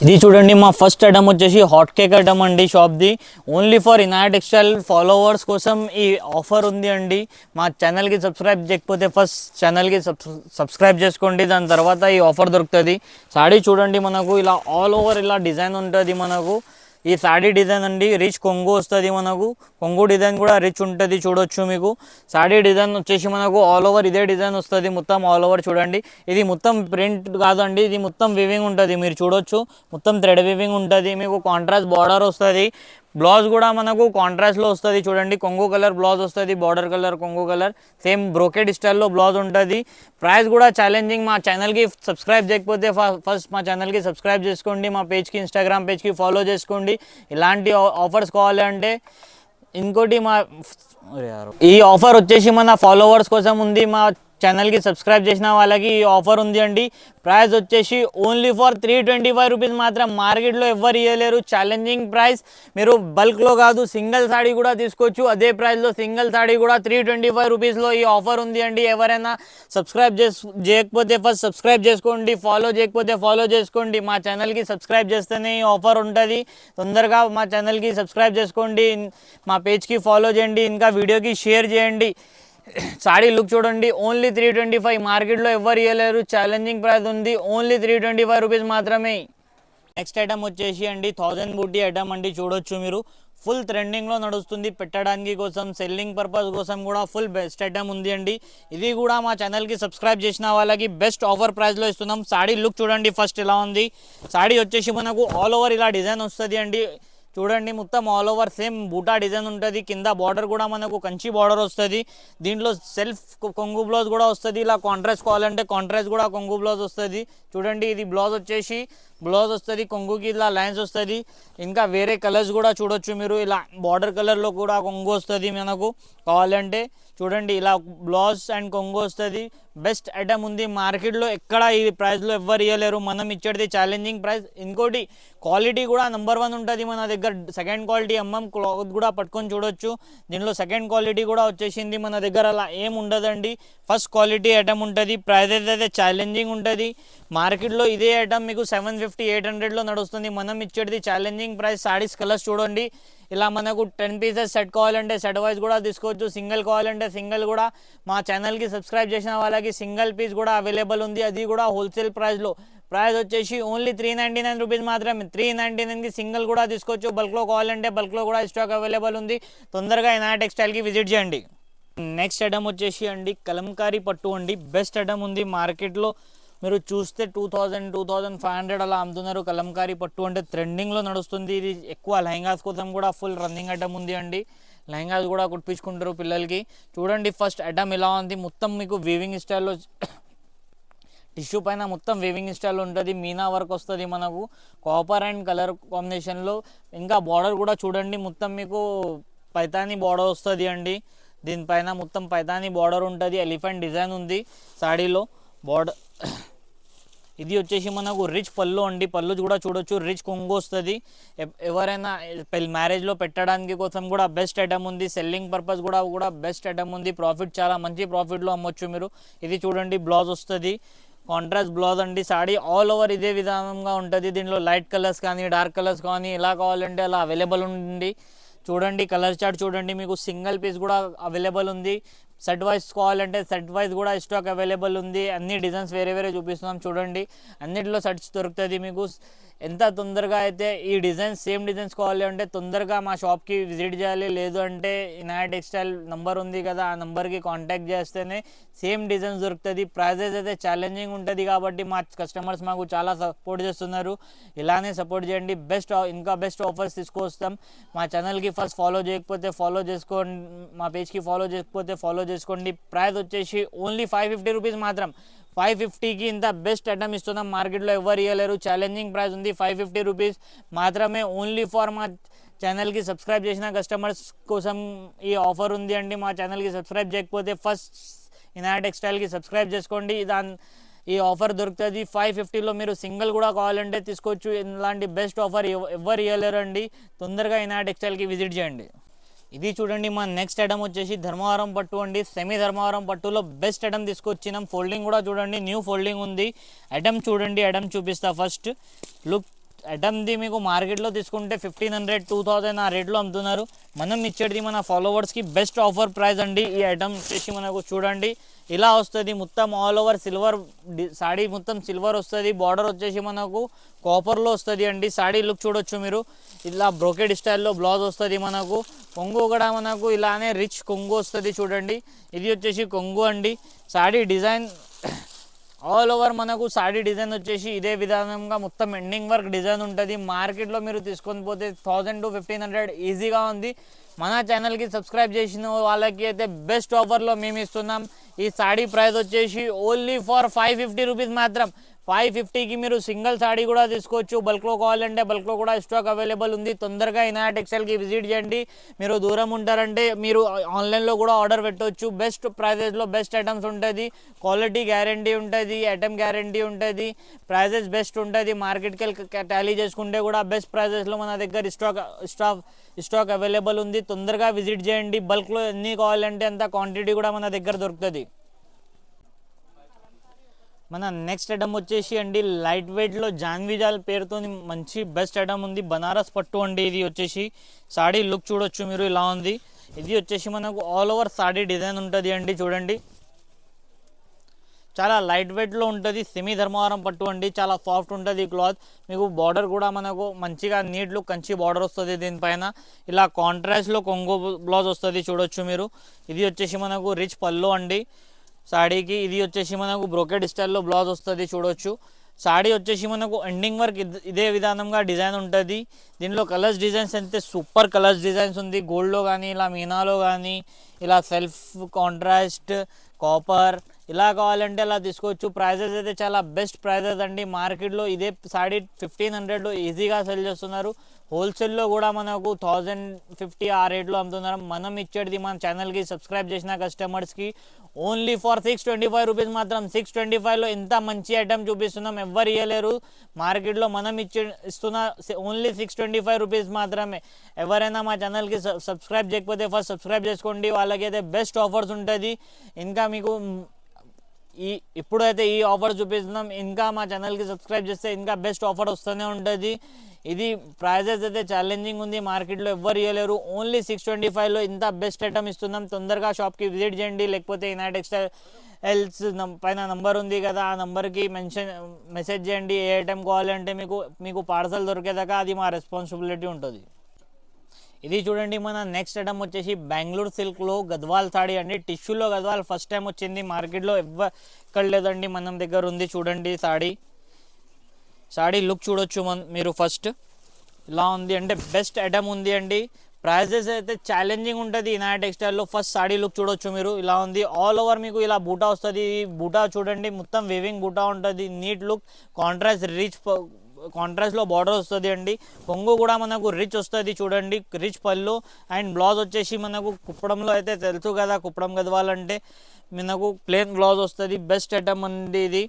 ఇది చూడండి మా ఫస్ట్ ఐటమ్ వచ్చేసి హాట్ కేక్ ఐటమ్ అండి షాప్ది. Only for Inaya textile followers కోసం ఈ ఆఫర్ ఉంది అండి. మా ఛానల్కి సబ్స్క్రైబ్ చేయకపోతే ఫస్ట్ ఛానల్కి సబ్స్క్రైబ్ చేసుకోండి, దాని తర్వాత ఈ ఆఫర్ దొరుకుతుంది. సాడీ చూడండి, మనకు ఇలా ఆల్ ఓవర్ ఇలా డిజైన్ ఉంటుంది. మనకు ఈ సాడీ డిజైన్ అండి రిచ్ కొంగు వస్తుంది. మనకు కొంగు డిజైన్ కూడా రిచ్ ఉంటుంది, చూడొచ్చు. మీకు సాడీ డిజైన్ వచ్చేసి మనకు ఆల్ ఓవర్ ఇదే డిజైన్ వస్తుంది. మొత్తం ఆల్ ఓవర్ చూడండి, ఇది మొత్తం ప్రింట్ కాదండి, ఇది మొత్తం వివింగ్ ఉంటుంది. మీరు చూడొచ్చు, మొత్తం థ్రెడ్ వివింగ్ ఉంటుంది. మీకు కాంట్రాస్ట్ బార్డర్ వస్తుంది. బ్లౌజ్ కూడా మనకు కాంట్రాస్ట్లో వస్తుంది. చూడండి, కొంగు కలర్ బ్లౌజ్ వస్తుంది, బార్డర్ కలర్ కొంగు కలర్ సేమ్ బ్రోకెడ్ స్టైల్లో బ్లౌజ్ ఉంటుంది. ప్రైస్ కూడా ఛాలెంజింగ్. మా ఛానల్కి సబ్స్క్రైబ్ చేయకపోతే ఫస్ట్ మా ఛానల్కి సబ్స్క్రైబ్ చేసుకోండి, మా పేజ్కి ఇన్స్టాగ్రామ్ పేజ్కి ఫాలో చేసుకోండి. ఇలాంటి ఆఫర్స్ కావాలి అంటే. ఇంకోటి ఈ ఆఫర్ వచ్చేసి మన ఫాలోవర్స్ కోసం ఉంది. మా ఛానల్కి సబ్స్క్రైబ్ చేసిన వాళ్ళకి ఈ ఆఫర్ ఉంది అండి. ప్రైస్ వచ్చేసి ఓన్లీ ఫర్ 325 రూపీస్ మాత్రం. మార్కెట్లో ఎవ్వరు ఇవ్వలేరు. Challenging price. మీరు బల్క్లో కాదు, సింగిల్ సాడీ కూడా తీసుకోవచ్చు. అదే ప్రైస్లో సింగిల్ సాడీ కూడా 325 రూపీస్లో ఈ ఆఫర్ ఉంది అండి. ఎవరైనా సబ్స్క్రైబ్ చేయకపోతే ఫస్ట్ సబ్స్క్రైబ్ చేసుకోండి, ఫాలో చేయకపోతే ఫాలో చేసుకోండి. మా ఛానల్కి సబ్స్క్రైబ్ చేస్తేనే ఈ ఆఫర్ ఉంటుంది. తొందరగా మా ఛానల్కి సబ్స్క్రైబ్ చేసుకోండి, మా పేజ్కి ఫాలో చేయండి, ఇంకా వీడియోకి షేర్ చేయండి. సాడీ లుక్ చూడండి, ఓన్లీ 325. మార్కెట్లో ఎవరు ఇవ్వలేరు. ఛాలెంజింగ్ ప్రైస్ ఉంది, ఓన్లీ 325 రూపీస్ మాత్రమే. నెక్స్ట్ ఐటమ్ వచ్చేసి అండి 1000 బూటీ ఐటమ్ అండి. చూడొచ్చు మీరు, ఫుల్ ట్రెండింగ్లో నడుస్తుంది. పెట్టడానికి కోసం, సెల్లింగ్ పర్పస్ కోసం కూడా ఫుల్ బెస్ట్ ఐటమ్ ఉంది అండి. ఇది కూడా మా ఛానల్కి సబ్స్క్రైబ్ చేసిన వాళ్ళకి బెస్ట్ ఆఫర్ ప్రైస్లో ఇస్తున్నాం. సాడీ లుక్ చూడండి ఫస్ట్ ఎలా ఉంది. సాడీ వచ్చేసి మనకు ఆల్ ఓవర్ ఇలా డిజైన్ వస్తుంది అండి. చూడండి, మొత్తం ఆల్ ఓవర్ సేమ్ బూటా డిజైన్ ఉంటుంది. కింద బార్డర్ కూడా మనకు కంచి బార్డర్ వస్తుంది. దీంట్లో సెల్ఫ్ కొంగు బ్లౌజ్ కూడా వస్తుంది. ఇలా కాంట్రాస్ట్ కావాలంటే కాంట్రాస్ట్ కూడా కొంగు బ్లౌజ్ వస్తుంది. చూడండి, ఇది బ్లౌజ్ వచ్చేసి బ్లౌజ్ వస్తుంది, కొంగుకి ఇలా లైన్స్ వస్తుంది. ఇంకా వేరే కలర్స్ కూడా చూడొచ్చు మీరు. ఇలా బార్డర్ కలర్లో కూడా కొంగు వస్తుంది మనకు కావాలంటే. చూడండి, ఇలా బ్లౌజ్ అండ్ కొంగు వస్తుంది. బెస్ట్ ఐటమ్ ఉంది. మార్కెట్లో ఎక్కడ ఈ ప్రైస్లో ఎవ్వరు ఇవ్వలేరు. మనం ఇచ్చేది ఛాలెంజింగ్ ప్రైస్. ఇంకోటి క్వాలిటీ కూడా నెంబర్ 1 ఉంటుంది మన దగ్గర. Second quality అమ్మం. క్లాత్ కూడా పట్టుకొని చూడొచ్చు. దీనిలో సెకండ్ క్వాలిటీ కూడా వచ్చేసింది మన దగ్గర. అలా ఏం ఉండదండి, ఫస్ట్ క్వాలిటీ ఐటమ్ ఉంటుంది. ప్రైజెస్ అయితే ఛాలెంజింగ్ ఉంటుంది. మార్కెట్లో ఇదే ఐటమ్ మీకు 750, 800లో నడుస్తుంది. మనం ఇచ్చేది ఛాలెంజింగ్ ప్రైస్. సారీస్ కలర్స్ చూడండి, ఇలా మనకు 10 పీసెస్ సెట్ కావాలంటే సెట్ వైజ్ కూడా తీసుకోవచ్చు. సింగిల్ కావాలంటే సింగిల్ కూడా. మా ఛానల్కి సబ్స్క్రైబ్ చేసిన వాళ్ళకి సింగిల్ పీస్ కూడా అవైలబుల్ ఉంది, అది కూడా హోల్సేల్ ప్రైస్లో. ప్రైస్ వచ్చేసి ఓన్లీ 399 రూపీస్ మాత్రమే. 399కి సింగిల్ కూడా తీసుకోవచ్చు. బల్క్లో కావాలంటే బల్క్లో కూడా స్టాక్ అవైలబుల్ ఉంది. తొందరగా ఇనాయా టెక్స్టైల్కి విజిట్ చేయండి. నెక్స్ట్ ఐటమ్ వచ్చేసి అండి కలంకారీ పట్టు అండి. బెస్ట్ ఐటమ్ ఉంది మార్కెట్లో. మీరు చూస్తే 2000, 2500 అలా అమ్ముతున్నారు. కలంకారీ పట్టు అంటే ట్రెండింగ్లో నడుస్తుంది. ఇది ఎక్కువ లెహంగాస్ కోసం కూడా ఫుల్ రన్నింగ్ ఐటమ్ ఉంది అండి. లెహంగాస్ కూడా కుట్టించుకుంటారు పిల్లలకి. చూడండి ఫస్ట్ ఐటమ్ ఇలా ఉంది. మొత్తం మీకు వీవింగ్ స్టైల్లో టిష్యూ పైన మొత్తం వీవింగ్ స్టైల్ ఉంటుంది. మీనా వర్క్ వస్తుంది మనకు, కాపర్ అండ్ కలర్ కాంబినేషన్లో. ఇంకా బార్డర్ కూడా చూడండి, మొత్తం మీకు పైతానీ బార్డర్ వస్తుంది అండి. దీనిపైన మొత్తం పైతానీ బార్డర్ ఉంటుంది. ఎలిఫెంట్ డిజైన్ ఉంది సాడీలో బార్డర్. ఇది వచ్చేసి మనకు రిచ్ పళ్ళు అండి. పళ్ళు కూడా చూడొచ్చు, రిచ్ కొంగు వస్తుంది. ఎవరైనా మ్యారేజ్లో పెట్టడానికి కోసం కూడా బెస్ట్ ఐటమ్ ఉంది. సెల్లింగ్ పర్పస్ కూడా బెస్ట్ ఐటమ్ ఉంది. ప్రాఫిట్ చాలా మంచి ప్రాఫిట్లో అమ్మొచ్చు మీరు. ఇది చూడండి, బ్లౌజ్ వస్తుంది, కాంట్రాస్ట్ బ్లౌజ్ అండి. సాడీ ఆల్ ఓవర్ ఇదే విధానంగా ఉంటుంది. దీనిలో లైట్ కలర్స్ కానీ డార్క్ కలర్స్ కానీ ఎలా కావాలంటే అలా అవైలబుల్ ఉంది. చూడండి కలర్ చార్ట్ చూడండి, మీకు సింగిల్ పీస్ కూడా అవైలబుల్ ఉంది. సెట్ వైజ్ కావాలంటే సెట్ వైజ్ కూడా స్టాక్ అవైలబుల్ ఉంది. అన్ని డిజైన్స్ వేరే వేరే చూపిస్తున్నాం చూడండి. అన్నిటిలో సెట్స్ దొరుకుతుంది మీకు. ఎంత తొందరగా అయితే ఈ డిజైన్స్ సేమ్ డిజైన్స్ కావాలి అంటే తొందరగా మా షాప్కి విజిట్ చేయాలి. లేదు అంటే ఇనాయా టెక్స్టైల్ నంబర్ ఉంది కదా, ఆ నెంబర్కి కాంటాక్ట్ చేస్తేనే సేమ్ డిజైన్స్ దొరుకుతుంది. ప్రైజెస్ అయితే ఛాలెంజింగ్ ఉంటుంది కాబట్టి మా కస్టమర్స్ మాకు చాలా సపోర్ట్ చేస్తున్నారు. ఇలానే సపోర్ట్ చేయండి. ఇంకా బెస్ట్ ఆఫర్స్ తీసుకొస్తాం. మా ఛానల్కి ఫస్ట్ ఫాలో చేయకపోతే ఫాలో చేసుకోండి, మా పేజ్కి ఫాలో చేయకపోతే ఫాలో చేసుకోండి. ప్రైస్ వచ్చేసి ఓన్లీ 550 రూపీస్ మాత్రం. 550కి ఇంత బెస్ట్ ఐటమ్ ఇస్తున్నాం. మార్కెట్లో ఎవరు ఇవ్వలేరు. ఛాలెంజింగ్ ప్రైస్ ఉంది. 550 రూపీస్ మాత్రమే. ఓన్లీ ఫర్ మా ఛానల్కి సబ్స్క్రైబ్ చేసిన కస్టమర్స్ కోసం ఈ ఆఫర్ ఉంది అండి. మా ఛానల్కి సబ్స్క్రైబ్ చేయకపోతే ఫస్ట్ ఇనాయా టెక్స్టైల్కి సబ్స్క్రైబ్ చేసుకోండి. ఈ ఆఫర్ దొరుకుతుంది. 550లో మీరు సింగిల్ కూడా కావాలంటే తీసుకోవచ్చు. ఇలాంటి బెస్ట్ ఆఫర్ ఎవరు ఇవ్వలేరు అండి. తొందరగా ఇనాయా టెక్స్టైల్కి విజిట్ చేయండి. ఇది చూడండి, మా నెక్స్ట్ ఐటమ్ వచ్చేసి ధర్మవరం పట్టు అండి. సెమీ ధర్మవరం పట్టులో బెస్ట్ ఐటమ్ తీసుకొచ్చినాం. ఫోల్డింగ్ కూడా చూడండి, న్యూ ఫోల్డింగ్ ఉంది. ఐటమ్ చూడండి, ఐటమ్ చూపిస్తా. ఫస్ట్ లుక్ ఐటమ్ది మీకు మార్కెట్లో తీసుకుంటే 1500 2000 ఆ రేట్లో అమ్ముతున్నారు. మనం ఇచ్చేది మన ఫాలోవర్స్కి బెస్ట్ ఆఫర్ ప్రైస్ అండి. ఈ ఐటమ్ వచ్చేసి మనకు చూడండి ఇలా వస్తుంది, మొత్తం ఆల్ ఓవర్ సిల్వర్ సాడీ, మొత్తం సిల్వర్ వస్తుంది. బార్డర్ వచ్చేసి మనకు కాపర్లో వస్తుంది అండి. సాడీ లుక్ చూడొచ్చు మీరు, ఇలా బ్రోకెడ్ స్టైల్లో బ్లౌజ్ వస్తుంది. మనకు కొంగు కూడా మనకు ఇలానే రిచ్ కొంగు వస్తుంది చూడండి. ఇది వచ్చేసి కొంగు అండి. సాడీ డిజైన్ ఆల్ ఓవర్ మనకు సాడీ డిజైన్ వచ్చేసి ఇదే విధానంగా మొత్తం ఎండింగ్ వర్క్ డిజైన్ ఉంటుంది. మార్కెట్లో మీరు తీసుకొని పోతే 1000 to 1500 ఈజీగా ఉంది. మన ఛానల్కి సబ్స్క్రైబ్ చేసిన వాళ్ళకి అయితే బెస్ట్ ఆఫర్లో మేము ఇస్తున్నాం. ఈ సాడీ ప్రైస్ వచ్చేసి ఓన్లీ ఫర్ 550 రూపీస్ మాత్రం. 550కి మీరు సింగిల్ సాడీ కూడా తీసుకోవచ్చు. బల్క్లో కావాలంటే బల్క్లో కూడా స్టాక్ అవైలబుల్ ఉంది. తొందరగా ఇనాయా టెక్స్టైల్కి విజిట్ చేయండి. మీరు దూరం ఉంటారంటే మీరు ఆన్లైన్లో కూడా ఆర్డర్ పెట్టవచ్చు. బెస్ట్ ప్రైజెస్లో బెస్ట్ ఐటమ్స్ ఉంటుంది, క్వాలిటీ గ్యారంటీ ఉంటుంది, ఐటమ్ గ్యారంటీ ఉంటుంది, ప్రైజెస్ బెస్ట్ ఉంటుంది. మార్కెట్కి టాలీ చేసుకుంటే కూడా బెస్ట్ ప్రైజెస్లో మన దగ్గర స్టాక్ అవైలబుల్ ఉంది. తొందరగా విజిట్ చేయండి. బల్క్లో ఎన్ని కావాలంటే అంత క్వాంటిటీ కూడా మన దగ్గర దొరుకుతుంది. మన నెక్స్ట్ ఐటమ్ వచ్చేసి అండి లైట్ వెయిట్లో జాన్విజాల్ పేరుతో మంచి బెస్ట్ ఐటమ్ ఉంది. బనారస్ పట్టు అండి. ఇది వచ్చేసి సాడీ లుక్ చూడొచ్చు మీరు, ఇలా ఉంది. ఇది వచ్చేసి మనకు ఆల్ ఓవర్ సాడీ డిజైన్ ఉంటుంది అండి. చూడండి చాలా లైట్ వెయిట్లో ఉంటుంది. సెమీ ధర్మవరం పట్టు అండి. చాలా సాఫ్ట్ ఉంటుంది క్లాత్. మీకు బార్డర్ కూడా మనకు మంచిగా నీట్ లుక్ కంచి బార్డర్ వస్తుంది. దీనిపైన ఇలా కాంట్రాస్ట్లో కొంగు బ్లౌజ్ వస్తుంది చూడొచ్చు మీరు. ఇది వచ్చేసి మనకు రిచ్ పళ్ళు అండి సాడీకి. ఇది వచ్చేసి మనకు బ్రోకెడ్ స్టైల్లో బ్లౌజ్ వస్తుంది చూడొచ్చు. సాడీ వచ్చేసి మనకు ఎండింగ్ వర్క్ ఇదే విధానంగా డిజైన్ ఉంటుంది. దీనిలో కలర్స్ డిజైన్స్ అయితే సూపర్ కలర్స్ డిజైన్స్ ఉంది. గోల్డ్లో కానీ, ఇలా మీనాలో కానీ, ఇలా సెల్ఫ్ కాంట్రాస్ట్ కాపర్ ఇలా కావాలంటే అలా తీసుకోవచ్చు. ప్రైజెస్ అయితే చాలా బెస్ట్ ప్రైజెస్ అండి. మార్కెట్లో ఇదే సాడీ 1500లో ఈజీగా సెల్ చేస్తున్నారు. హోల్సేల్లో కూడా మనకు 1050 ఆ రేట్లో అమ్ముతున్నారు. మనం ఇచ్చేది మన ఛానల్కి సబ్స్క్రైబ్ చేసిన కస్టమర్స్కి ఓన్లీ ఫర్ 625 రూపీస్ మాత్రం. 625లో ఎంత మంచి ఐటమ్ చూపిస్తున్నాం, ఎవ్వరు ఇవ్వలేరు మార్కెట్లో. మనం ఇస్తున్న ఓన్లీ 625 రూపీస్ మాత్రమే. ఎవరైనా మా ఛానల్కి సబ్స్క్రైబ్ చేయకపోతే ఫస్ట్ సబ్స్క్రైబ్ చేసుకోండి, వాళ్ళకైతే బెస్ట్ ఆఫర్స్ ఉంటుంది. ఇంకా మీకు ఇప్పుడైతే ఈ ఆఫర్ చూపిస్తున్నాం. ఇంకా మా ఛానల్కి సబ్స్క్రైబ్ చేస్తే ఇంకా బెస్ట్ ఆఫర్ వస్తూనే ఉంటుంది. ఇది ప్రైజెస్ అయితే ఛాలెంజింగ్ ఉంది, మార్కెట్లో ఎవ్వరు ఇవ్వలేరు. ఓన్లీ 625లో ఇంత బెస్ట్ ఐటమ్ ఇస్తున్నాం. తొందరగా షాప్కి విజిట్ చేయండి. లేకపోతే ఇనాయా టెక్స్టైల్స్ పైన నంబర్ ఉంది కదా, ఆ నెంబర్కి మెసేజ్ చేయండి. ఏ ఐటమ్ కావాలంటే మీకు పార్సల్ దొరికేదాకా అది మా రెస్పాన్సిబిలిటీ ఉంటుంది. ఇది చూడండి మన నెక్స్ట్ ఐటమ్ వచ్చేసి బెంగళూరు సిల్క్లో గద్వాల్ సాడీ అండి. టిష్యూలో గద్వాల్ ఫస్ట్ టైం వచ్చింది. మార్కెట్లో ఎక్కడ లేదండి, మన దగ్గర ఉంది. చూడండి సాడీ లుక్ చూడొచ్చు మీరు ఫస్ట్, ఇలా ఉంది. అంటే బెస్ట్ ఐటమ్ ఉంది అండి. ప్రైజెస్ అయితే ఛాలెంజింగ్ ఉంటుంది ఇనాయా టెక్స్టైల్లో. ఫస్ట్ సాడీ లుక్ చూడొచ్చు మీరు, ఇలా ఉంది. ఆల్ ఓవర్ మీకు ఇలా బూటా వస్తుంది. బూటా చూడండి మొత్తం వేవింగ్ బూటా ఉంటుంది. నీట్ లుక్, కాంట్రాస్ట్లో బార్డర్ వస్తుంది అండి. కొంగు కూడా మనకు రిచ్ వస్తుంది చూడండి, రిచ్ పళ్ళు. అండ్ బ్లౌజ్ వచ్చేసి మనకు కుప్పడంలో అయితే తెలుసు కదా, కుప్పడం గద్వాలంటే మనకు ప్లెయిన్ బ్లౌజ్ వస్తుంది. బెస్ట్ ఐటమ్ అండి ఇది.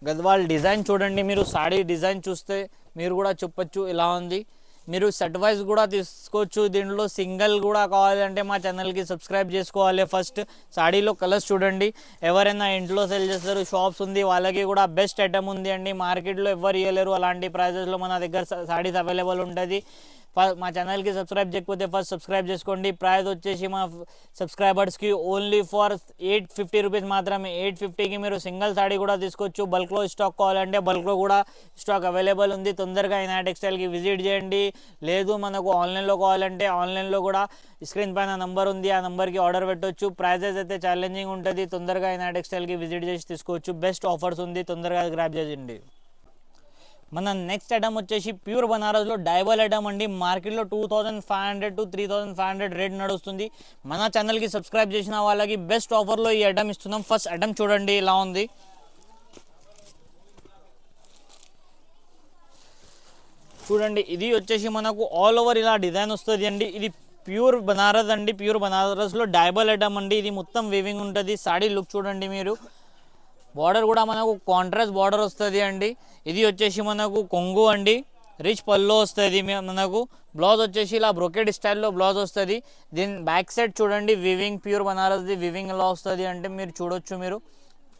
గద్వాల్ డిజైన్ చూడండి మీరు, సాడీ డిజైన్ చూస్తే మీరు కూడా చెప్పచ్చు ఇలా ఉంది. మీరు సెట్ వైజ్ కూడా తీసుకోవచ్చు. దీంట్లో సింగిల్ కూడా కావాలంటే మా ఛానల్కి సబ్స్క్రైబ్ చేసుకోవాలి. ఫస్ట్ సాడీలో కలర్స్ చూడండి. ఎవరైనా ఇంట్లో సెల్ చేస్తారు, షాప్స్ ఉంది, వాళ్ళకి కూడా బెస్ట్ ఐటమ్ ఉంది అండి. మార్కెట్లో ఎవరు ఇవ్వలేరు అలాంటి ప్రైజెస్లో మన దగ్గర సాడీస్ అవైలబుల్ ఉంటుంది. మా ఛానల్కి సబ్స్క్రైబ్ చేయకపోతే ఫస్ట్ సబ్స్క్రైబ్ చేసుకోండి. ప్రైస్ వచ్చేసి మా సబ్స్క్రైబర్స్కి ఓన్లీ ఫర్ 850 రూపీస్ మాత్రమే. 850కి మీరు సింగిల్ సాడీ కూడా తీసుకోవచ్చు. బల్క్లో స్టాక్ కావాలంటే బల్క్లో కూడా స్టాక్ అవైలబుల్ ఉంది. తొందరగా ఇనాయా టెక్స్టైల్కి విజిట్ చేయండి. లేదు మనకు ఆన్లైన్లో కావాలంటే ఆన్లైన్లో కూడా స్క్రీన్ పైన నంబర్ ఉంది, ఆ నెంబర్కి ఆర్డర్ పెట్టవచ్చు. ప్రైజెస్ అయితే ఛాలెంజింగ్ ఉంటుంది. తొందరగా ఇనాయా టెక్స్టైల్కి విజిట్ చేసి తీసుకోవచ్చు. బెస్ట్ ఆఫర్స్ ఉంది, తొందరగా గ్రాబ్ చేయండి. మన నెక్స్ట్ ఐటమ్ వచ్చేసి ప్యూర్ బనారస్లో డైబల్ ఐటమ్ అండి. మార్కెట్లో 2500 to 3500 రేట్ నడుస్తుంది. మన ఛానల్కి సబ్స్క్రైబ్ చేసిన వాళ్ళకి బెస్ట్ ఆఫర్లో ఈ ఐటమ్ ఇస్తున్నాం. ఫస్ట్ ఐటమ్ చూడండి ఇలా ఉంది. చూడండి ఇది వచ్చేసి మనకు ఆల్ ఓవర్ ఇలా డిజైన్ వస్తుంది అండి. ఇది ప్యూర్ బనారస్ అండి. ప్యూర్ బనారస్లో డైబల్ ఐటమ్ అండి. ఇది మొత్తం వీవింగ్ ఉంటుంది. సాడీ లుక్ చూడండి మీరు. బార్డర్ కూడా మనకు కాంట్రాస్ట్ బార్డర్ వస్తుంది అండి. ఇది వచ్చేసి మనకు కొంగు అండి, రిచ్ పళ్ళు వస్తుంది మనకు. బ్లౌజ్ వచ్చేసి ఇలా బ్రోకెడ్ స్టైల్లో బ్లౌజ్ వస్తుంది. దీని బ్యాక్ సైడ్ చూడండి వీవింగ్, ప్యూర్ బనారస్ది వీవింగ్ ఎలా వస్తుంది అంటే మీరు చూడొచ్చు. మీరు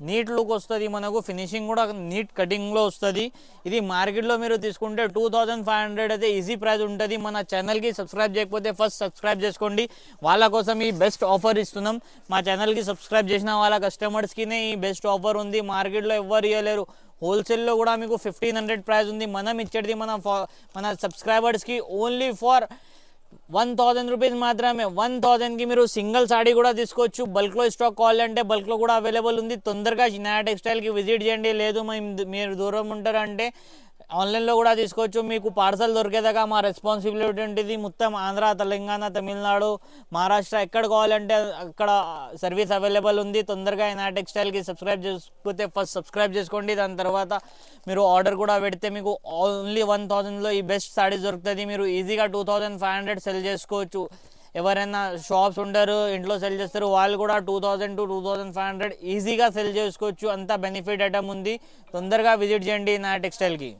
నీట్ లుక్ వస్తుంది, మనకు ఫినిషింగ్ కూడా నీట్ కటింగ్లో వస్తుంది. ఇది మార్కెట్లో మీరు తీసుకుంటే 2500 అయితే ఈజీ ప్రైస్ ఉంటుంది. మన ఛానల్కి సబ్స్క్రైబ్ చేయకపోతే ఫస్ట్ సబ్స్క్రైబ్ చేసుకోండి. వాళ్ళ కోసం ఈ బెస్ట్ ఆఫర్ ఇస్తున్నాం. మా ఛానల్కి సబ్స్క్రైబ్ చేసిన వాళ్ళ కస్టమర్స్కినే ఈ బెస్ట్ ఆఫర్ ఉంది, మార్కెట్లో ఎవ్వరు ఇవ్వలేరు. హోల్సేల్లో కూడా మీకు 1500 ప్రైస్ ఉంది. మనం ఇచ్చేది మన సబ్స్క్రైబర్స్కి ఓన్లీ ఫర్ 1000 రూపీస్ మాత్రమే. 1000కి మీరు సింగిల్ సాడీ కూడా తీసుకోవచ్చు. బల్క్లో స్టాక్ కావాలంటే బల్క్లో కూడా అవైలబుల్ ఉంది. తొందరగా వినాయక్ టెక్స్టైల్కి విజిట్ చేయండి. లేదు మీరు దూరం ఉంటారంటే ఆన్లైన్లో కూడా తీసుకోవచ్చు. మీకు పార్సల్ దొరికేదాకా మా రెస్పాన్సిబిలిటీ ఉంటుంది. మొత్తం ఆంధ్ర, తెలంగాణ, తమిళనాడు, మహారాష్ట్ర ఎక్కడ కావాలంటే అక్కడ సర్వీస్ అవైలబుల్ ఉంది. తొందరగా వినాయక్ టెక్స్టైల్కి సబ్స్క్రైబ్ చేసుకుంటే ఫస్ట్ సబ్స్క్రైబ్ చేసుకోండి. దాని తర్వాత మీరు ఆర్డర్ కూడా పెడితే మీకు ఓన్లీ 1000లో ఈ బెస్ట్ సారీస్ దొరుకుతుంది. మీరు ఈజీగా 2500 సెల్ చేసుకోవచ్చు. ఎవరైనా షాప్స్ ఉంటారు, ఇంట్లో సెల్ చేస్తారు, వాళ్ళు కూడా 2000 to 2500 ఈజీగా సెల్ చేసుకోవచ్చు. అంత బెనిఫిట్ ఐటమ్ ఉంది. తొందరగా విజిట్ చేయండి నా టెక్స్టైల్కి.